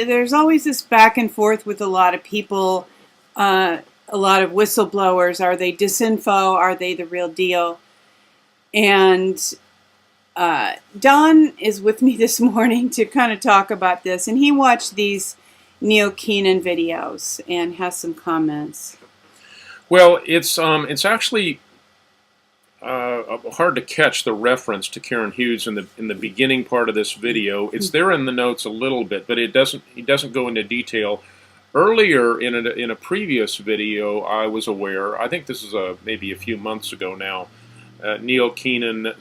there's always this back and forth with a lot of people, a lot of whistleblowers. Are they disinfo? Are they the real deal? And Don is with me this morning to kind of talk about this, and he watched these Neil Keenan videos and has some comments. Well, it's actually hard to catch the reference to Karen Hughes in the beginning part of this video. It's there in the notes a little bit, but he doesn't go into detail. Earlier in a previous video, I was aware. I think this is maybe a few months ago now. Neil Keenan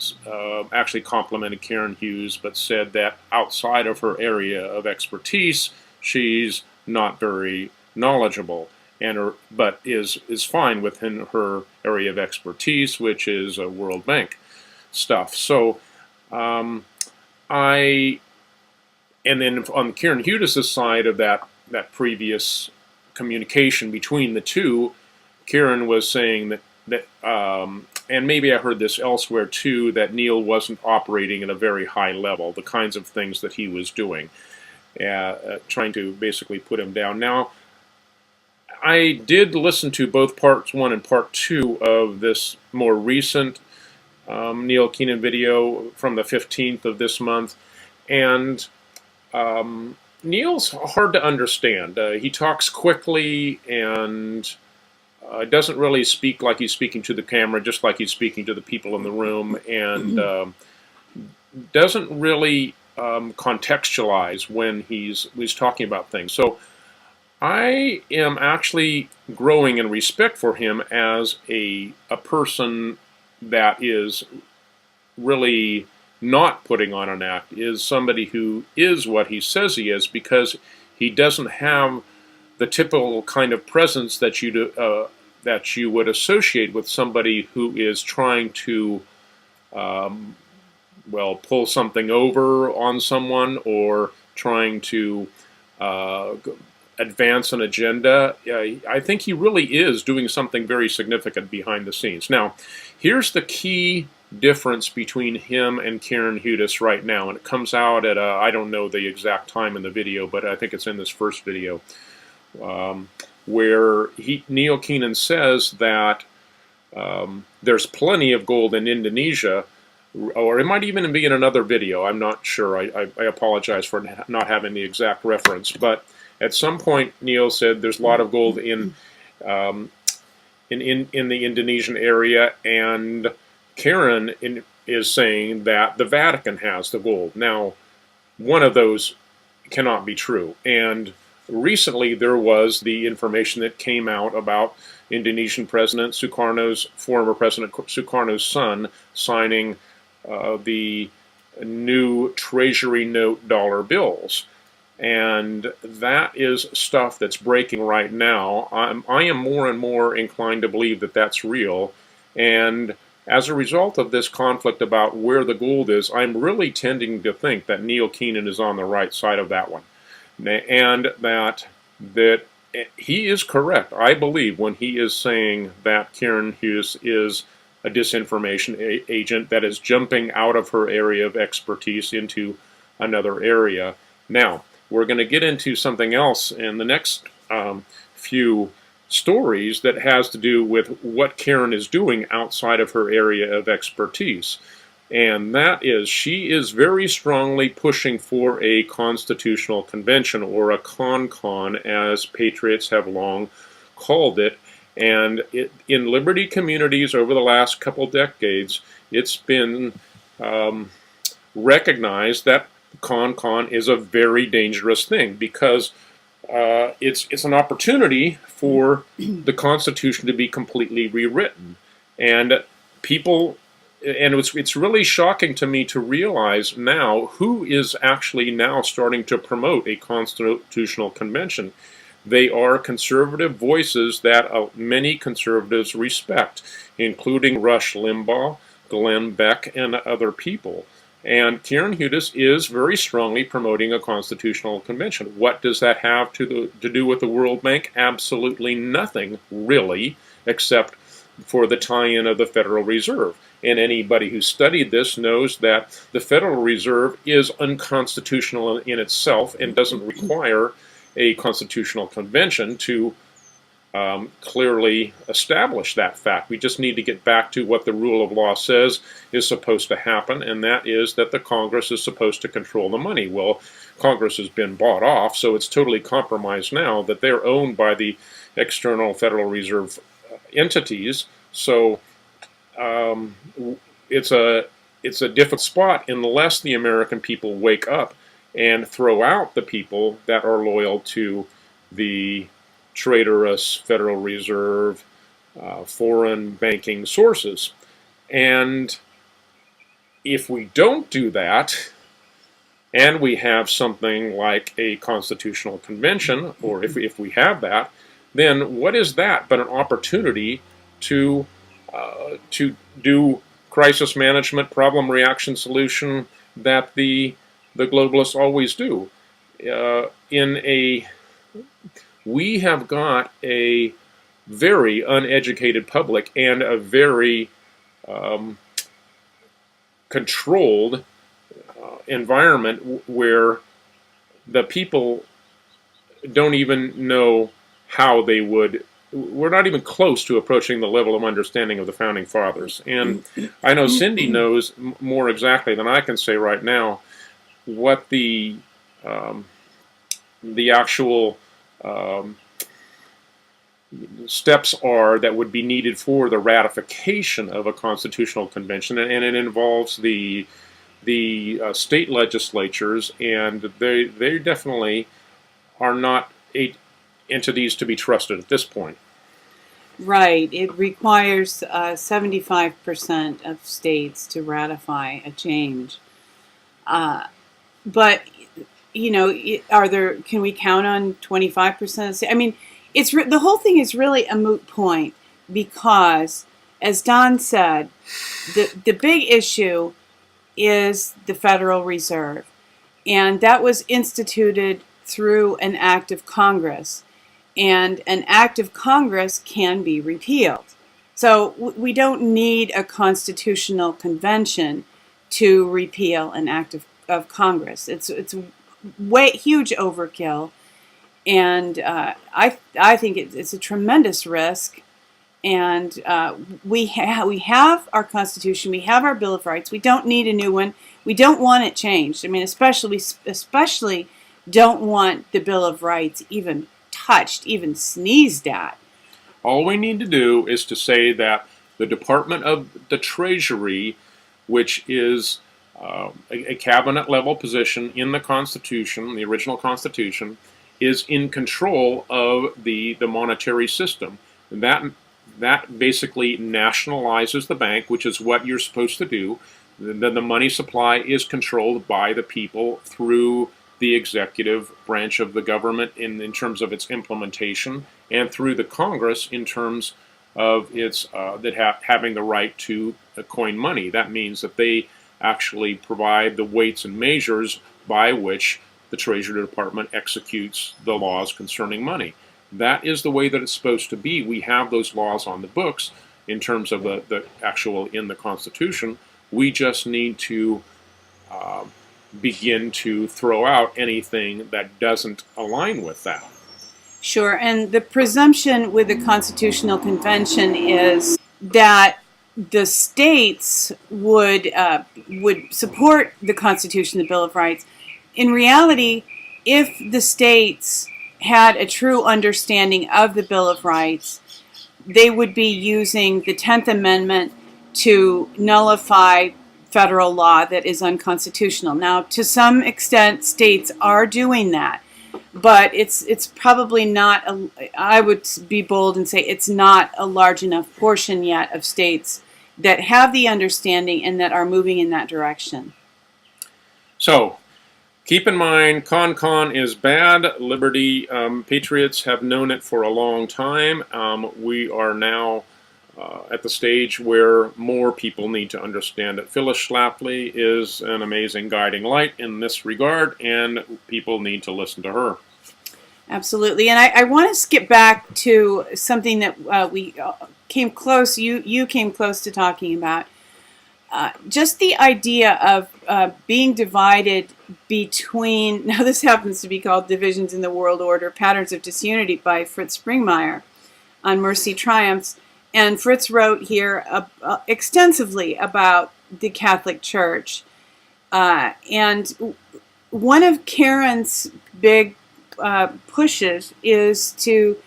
actually complimented Karen Hughes, but said that outside of her area of expertise, she's not very knowledgeable, but is fine within her area of expertise, which is World Bank stuff. So and then on Karen Hughes' side of that previous communication between the two, Karen was saying that and maybe I heard this elsewhere too, that Neil wasn't operating at a very high level, the kinds of things that he was doing, trying to basically put him down. Now, I did listen to both parts 1 and part 2 of this more recent Neil Keenan video from the 15th of this month, and Neil's hard to understand. He talks quickly and doesn't really speak like he's speaking to the camera, just like he's speaking to the people in the room, and doesn't really contextualize when he's talking about things. So I am actually growing in respect for him as a person that is really not putting on an act, is somebody who is what he says he is, because he doesn't have the typical kind of presence that you would associate with somebody who is trying to well, pull something over on someone, or trying to advance an agenda. I think he really is doing something very significant behind the scenes. Now, here's the key difference between him and Karen Hughes right now, and it comes out at I don't know the exact time in the video, but I think it's in this first video, where Neil Keenan says that there's plenty of gold in Indonesia, or it might even be in another video. I'm not sure. I apologize for not having the exact reference, but at some point Neil said there's a lot of gold in the Indonesian area, and Karen is saying that the Vatican has the gold. Now, one of those cannot be true, and recently there was the information that came out about Indonesian President Sukarno's, former President Sukarno's son, signing the new Treasury note dollar bills. And that is stuff that's breaking right now. I am more and more inclined to believe that that's real. And as a result of this conflict about where the gold is, I'm really tending to think that Neil Keenan is on the right side of that one. And that he is correct, I believe, when he is saying that Karen Hughes is a disinformation agent that is jumping out of her area of expertise into another area. Now, we're going to get into something else in the next few stories that has to do with what Karen is doing outside of her area of expertise. And that is, she is very strongly pushing for a constitutional convention, or a ConCon, as patriots have long called it. And in liberty communities over the last couple decades, it's been recognized that ConCon is a very dangerous thing, because it's an opportunity for the Constitution to be completely rewritten. And people, and it's really shocking to me to realize now who is actually now starting to promote a constitutional convention. They are conservative voices that many conservatives respect, including Rush Limbaugh, Glenn Beck, and other people. And Karen Hughes is very strongly promoting a constitutional convention. What does that have to do with the World Bank? Absolutely nothing, really, except for the tie-in of the Federal Reserve. And anybody who studied this knows that the Federal Reserve is unconstitutional in itself and doesn't require a constitutional convention to clearly establish that fact. We just need to get back to what the rule of law says is supposed to happen, and that is that the Congress is supposed to control the money. Well, Congress has been bought off, so it's totally compromised now that they're owned by the external Federal Reserve entities. So it's a difficult spot unless the American people wake up and throw out the people that are loyal to the traitorous Federal Reserve, foreign banking sources. And if we don't do that, and we have something like a constitutional convention, or if we have that, then what is that but an opportunity to do crisis management, problem reaction solution that the globalists always do? We have got a very uneducated public and a very controlled environment where the people don't even know how they would. We're not even close to approaching the level of understanding of the Founding Fathers. And I know Cindy knows more exactly than I can say right now what the actual steps are that would be needed for the ratification of a constitutional convention, and it involves the state legislatures, and they definitely are not entities to be trusted at this point. Right. It requires 75% of states to ratify a change. But you know, can we count on 25%? I mean, the whole thing is really a moot point because, as Don said, the big issue is the Federal Reserve, and that was instituted through an act of Congress, and an act of Congress can be repealed. So we don't need a constitutional convention to repeal an act of Congress. It's huge overkill, and I think it's a tremendous risk. And we have our Constitution, we have our Bill of Rights. We don't need a new one. We don't want it changed. I mean, especially don't want the Bill of Rights even touched, even sneezed at. All we need to do is to say that the Department of the Treasury, which is a cabinet-level position in the Constitution, the original Constitution, is in control of the monetary system. That basically nationalizes the bank, which is what you're supposed to do. The money supply is controlled by the people through the executive branch of the government in terms of its implementation, and through the Congress in terms of its having the right to coin money. That means that they actually provide the weights and measures by which the Treasury Department executes the laws concerning money. That is the way that it's supposed to be. We have those laws on the books in terms of the actual in the Constitution. We just need to begin to throw out anything that doesn't align with that. Sure, and the presumption with the Constitutional Convention is that the states would support the Constitution, the Bill of Rights. In reality, if the states had a true understanding of the Bill of Rights, they would be using the 10th Amendment to nullify federal law that is unconstitutional. Now, to some extent, states are doing that, but it's probably not, I would be bold and say it's not a large enough portion yet of states that have the understanding and that are moving in that direction. So, keep in mind, ConCon is bad. Liberty Patriots have known it for a long time. We are now at the stage where more people need to understand it. Phyllis Schlafly is an amazing guiding light in this regard, and people need to listen to her. Absolutely. And I want to skip back to something that we came close, you came close to talking about. Just the idea of being divided between, now this happens to be called Divisions in the World Order, Patterns of Disunity by Fritz Springmeier on Mercy Triumphs. And Fritz wrote here extensively about the Catholic Church. And one of Karen's big pushes is to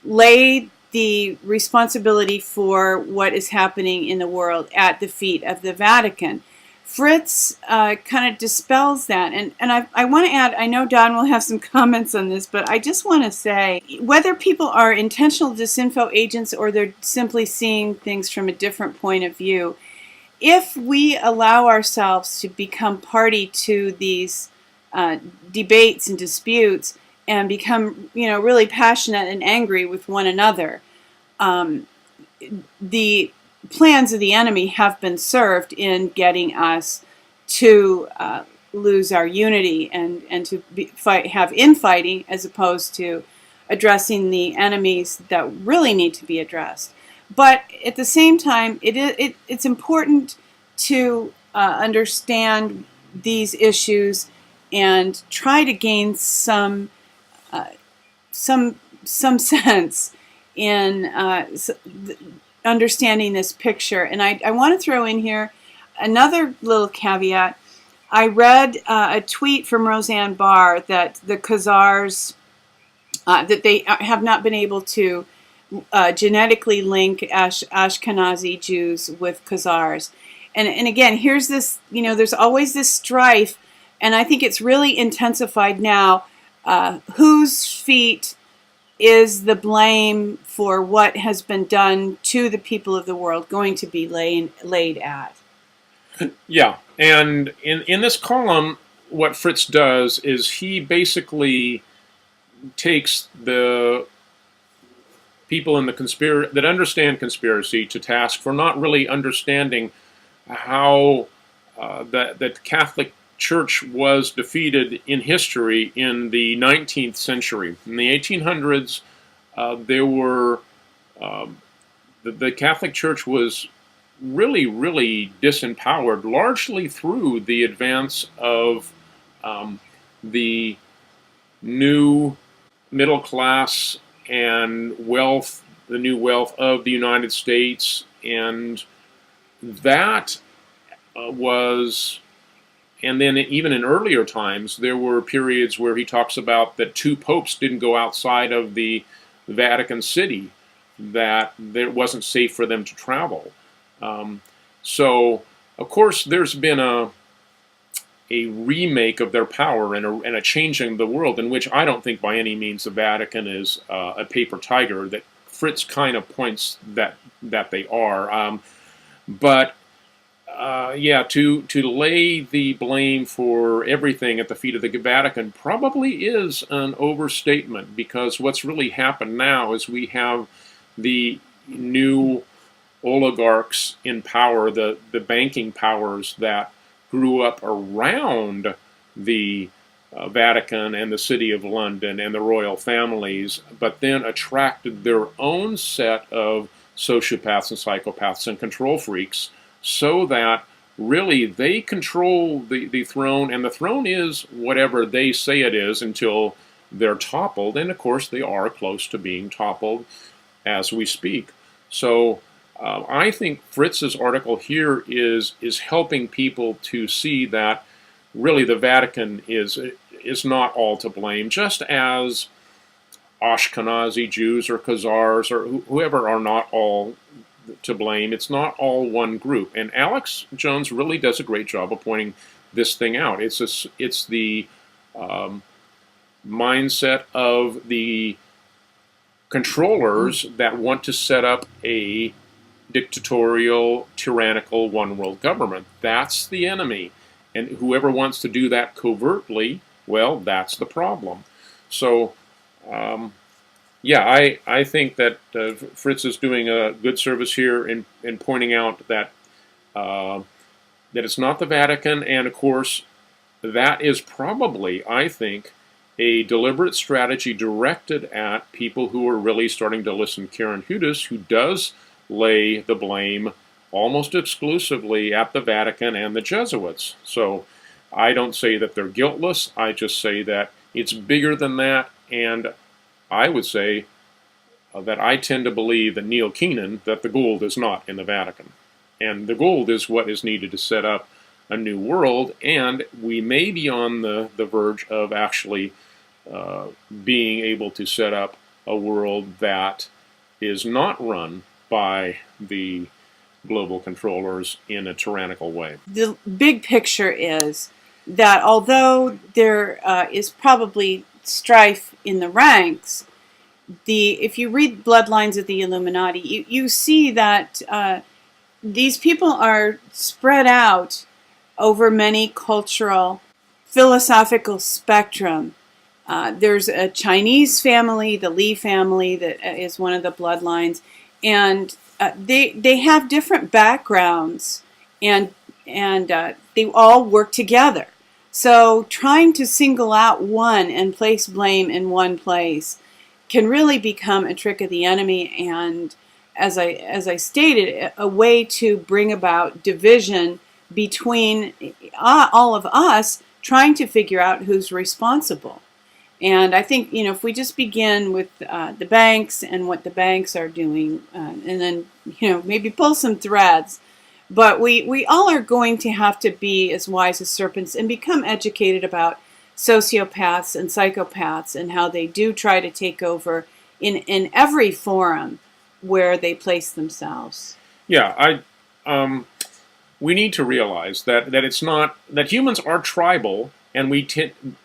lay the responsibility for what is happening in the world at the feet of the Vatican. Fritz kind of dispels that. And I want to add, I know Don will have some comments on this, but I just want to say, whether people are intentional disinfo agents or they're simply seeing things from a different point of view, if we allow ourselves to become party to these debates and disputes and become, really passionate and angry with one another, the plans of the enemy have been served in getting us to lose our unity and to have infighting as opposed to addressing the enemies that really need to be addressed. But at the same time, it's important to understand these issues and try to gain some sense in understanding this picture. And I want to throw in here another little caveat. I read a tweet from Roseanne Barr that the Khazars, that they have not been able to genetically link Ashkenazi Jews with Khazars. And again, here's this, there's always this strife, and I think it's really intensified now. Whose feet is the blame for what has been done to the people of the world going to be laid at? Yeah, and in this column, what Fritz does is he basically takes the people in the that understand conspiracy to task for not really understanding how the Catholic Church was defeated in history in the 19th century. In the 1800s, there were the Catholic Church was really, really disempowered, largely through the advance of the new middle class and wealth, the new wealth of the United States, and that was, and then even in earlier times, there were periods where he talks about that two popes didn't go outside of the Vatican City, that it wasn't safe for them to travel. So, of course, there's been a remake of their power and a changing the world, in which I don't think by any means the Vatican is a paper tiger, that Fritz kind of points that they are. But yeah, to lay the blame for everything at the feet of the Vatican probably is an overstatement, because what's really happened now is we have the new oligarchs in power, the banking powers that grew up around the Vatican and the City of London and the royal families, but then attracted their own set of sociopaths and psychopaths and control freaks, so that really they control the throne, and the throne is whatever they say it is until they're toppled, and of course they are close to being toppled as we speak. So I think Fritz's article here is helping people to see that really the Vatican is not all to blame, just as Ashkenazi Jews or Khazars or whoever are not all to blame. It's not all one group. And Alex Jones really does a great job of pointing this thing out. It's the mindset of the controllers that want to set up a dictatorial, tyrannical, one-world government. That's the enemy. And whoever wants to do that covertly, well, that's the problem. So, yeah, I think that Fritz is doing a good service here in pointing out that that it's not the Vatican, and of course, that is probably, I think, a deliberate strategy directed at people who are really starting to listen. Karen Hudes, who does lay the blame almost exclusively at the Vatican and the Jesuits. So I don't say that they're guiltless. I just say that it's bigger than that, and I would say that I tend to believe that Neil Keenan, that the gold is not in the Vatican. And the gold is what is needed to set up a new world, and we may be on the verge of actually being able to set up a world that is not run by the global controllers in a tyrannical way. The big picture is that although there is probably strife in the ranks, if you read Bloodlines of the Illuminati, you see that these people are spread out over many cultural, philosophical spectrum. There's a Chinese family, the Li family, that is one of the bloodlines, and they have different backgrounds, and they all work together. So trying to single out one and place blame in one place can really become a trick of the enemy, and as I stated, a way to bring about division between all of us trying to figure out who's responsible. And I think, if we just begin with the banks and what the banks are doing, and then, maybe pull some threads, but we all are going to have to be as wise as serpents and become educated about sociopaths and psychopaths and how they do try to take over in every forum where they place themselves. Yeah, we need to realize that it's not that humans are tribal, and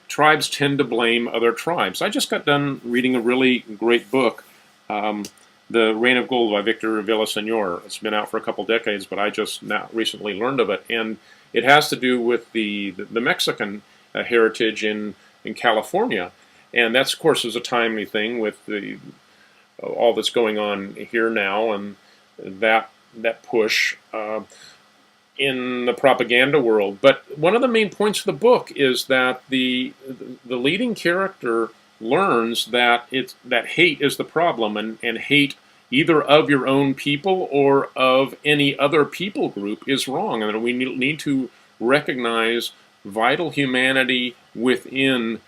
tribes tend to blame other tribes. I just got done reading a really great book, The Reign of Gold by Victor Villaseñor. It's been out for a couple decades, but I just now recently learned of it, and it has to do with the Mexican heritage in California, and that's, of course, is a timely thing with all that's going on here now, and that push in the propaganda world. But one of the main points of the book is that the leading character learns that hate is the problem, and hate either of your own people or of any other people group is wrong, and we need to recognize vital humanity within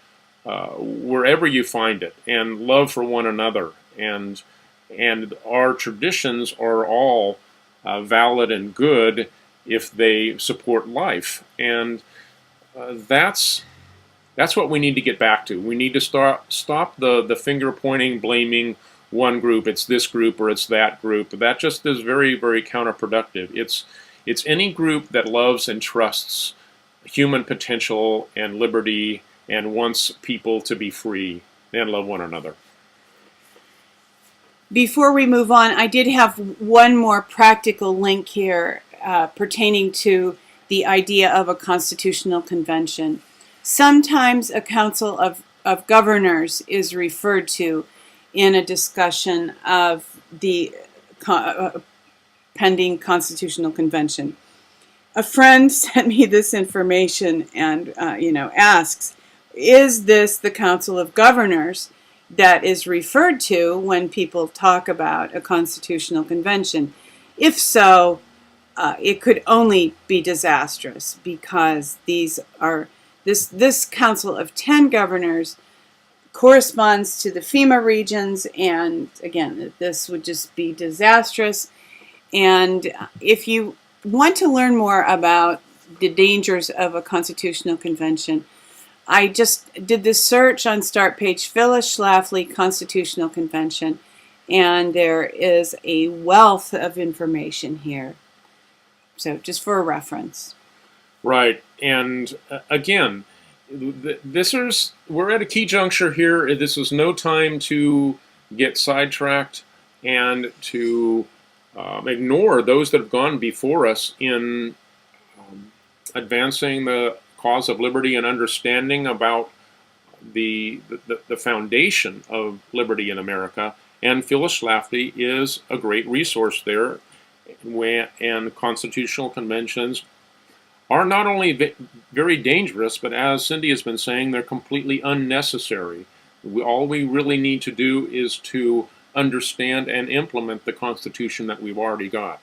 wherever you find it, and love for one another, and our traditions are all valid and good if they support life, and that's what we need to get back to. We need to stop the finger pointing, blaming one group. It's this group or it's that group. That just is very, very counterproductive. It's any group that loves and trusts human potential and liberty and wants people to be free and love one another. Before we move on, I did have one more practical link here pertaining to the idea of a constitutional convention. Sometimes a council of governors is referred to in a discussion of the pending constitutional convention. A friend sent me this information and asks, is this the Council of Governors that is referred to when people talk about a constitutional convention? If so, it could only be disastrous, because this council of 10 governors corresponds to the FEMA regions, and again, this would just be disastrous. And if you want to learn more about the dangers of a constitutional convention, I just did this search on Startpage, Phyllis, Schlafly, Constitutional Convention, and there is a wealth of information here. So just for a reference. Right, and again, we're at a key juncture here. This is no time to get sidetracked and to ignore those that have gone before us in advancing the cause of liberty and understanding about the foundation of liberty in America. And Phyllis Schlafly is a great resource there, and constitutional conventions are not only very dangerous, but as Cindy has been saying, they're completely unnecessary. All we really need to do is to understand and implement the Constitution that we've already got.